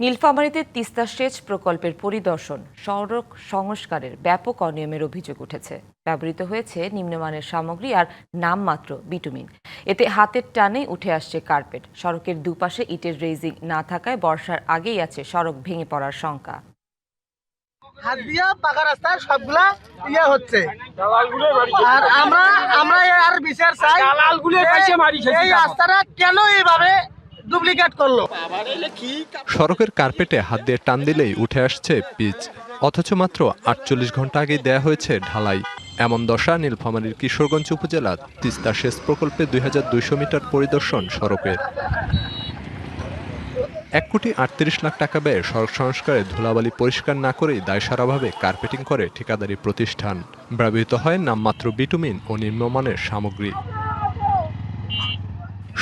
নীলফামারীতে তিস্তা সেচ প্রকল্পের পরিদর্শন সড়ক সংস্কারের ব্যাপক অনিয়মের অভিযোগ উঠেছে। ব্যবহৃত হয়েছে নিম্নমানের সামগ্রী আর নামমাত্র বিটুমিন। এতে হাতের টানে উঠে আসছে কার্পেট। সড়কের দুপাশে ইটের রেজিং না থাকায় বর্ষার আগেই আছে সড়ক ভেঙে পড়ার শঙ্কা। হাত দিয়া পাকা রাস্তায় সবগুলা ইয়ে হচ্ছে, আর আমরা আর বিচার চাই এই রাস্তাটা কেন এইভাবে ডুপ্লিকেট করলো। সড়কের কার্পেটে হাত দিয়ে টান দিলেই উঠে আসছে পিচ, অথচ মাত্র ৪৮ ঘন্টা আগেই দেয়া হয়েছে ঢালাই। এমন দশা নীলফামারীর কিশোরগঞ্জ উপজেলার তিস্তা সেচ প্রকল্পে ২২০০ মিটার পরিদর্শন সড়কের। ১,৩৮,০০,০০০ টাকা ব্যয়ে সড়ক সংস্কারে ধুলাবালি পরিষ্কার না করেই দায়সারাভাবে কার্পেটিং করে ঠিকাদারি প্রতিষ্ঠান। ব্যবহৃত হয় নামমাত্র বিটুমিন ও নিম্নমানের সামগ্রী।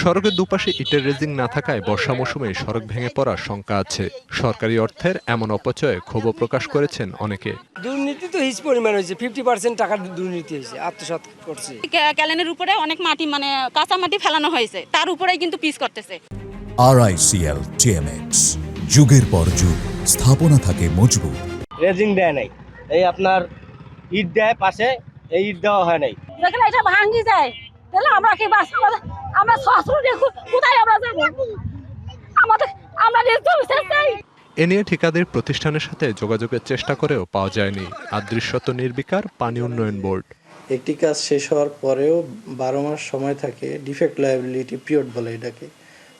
সড়কের দুপাশে ইটের রেজিং না থাকায় বর্ষা মৌসুমে সড়ক ভেঙে পড়ার শঙ্কা আছে। সরকারি অর্থের এমন অপচয়ে ক্ষোভ প্রকাশ করেছেন অনেকে। দুর্নীতি তো হিজ পরিমাণ হয়েছে, 50% টাকার দুর্নীতি হয়েছে, আত্মসাৎ করছে। ক্যালেনের উপরে অনেক মাটি কাঁচা মাটি ফেলানো হয়েছে, তার উপরেই কিন্তু পিচ করতেছে। RICL TMX, যুগের পর যুগ স্থাপনা থাকে মজবুত। রেজিং দেয় নাই, এই আপনার ইট দেয় পাশে, এই ইট দেওয়া হয় নাই। দেখলে এটা ভাঙি যায়, তাহলে আমরা কি বাঁচবো? আমরা শ্বশুর দেখুন কোথায় আমরা যাবো? আমরা চাই। এ নিয়ে ঠিকাদারি প্রতিষ্ঠানের সাথে যোগাযোগের চেষ্টা করেও পাওয়া যায়নি। অদৃশ্যত নির্বিকার পানি উন্নয়ন বোর্ড। একটি কাজ শেষ হওয়ার পরেও 12 মাস সময় থাকে, ডিফেক্ট লায়াবিলিটি পিরিয়ড বলে এটাকে।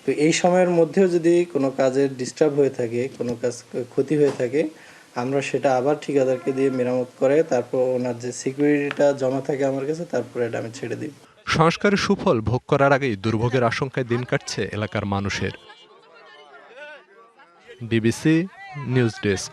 তো এই সময়ের মধ্যেও যদি কোনো কাজের ডিস্টার্ব হয়ে থাকে, কোনো কাজ ক্ষতি হয়ে থাকে, আমরা সেটা আবার ঠিকাদারকে দিয়ে মেরামত করে তারপর ওনার যে সিকিউরিটিটা জমা থাকে আমার কাছে, তারপরে এটা আমি ছেড়ে দিই। সংস্কারের সুফল ভোগ করার আগেই দুর্ভোগের আশঙ্কায় দিন কাটছে এলাকার মানুষের। DBC news desk.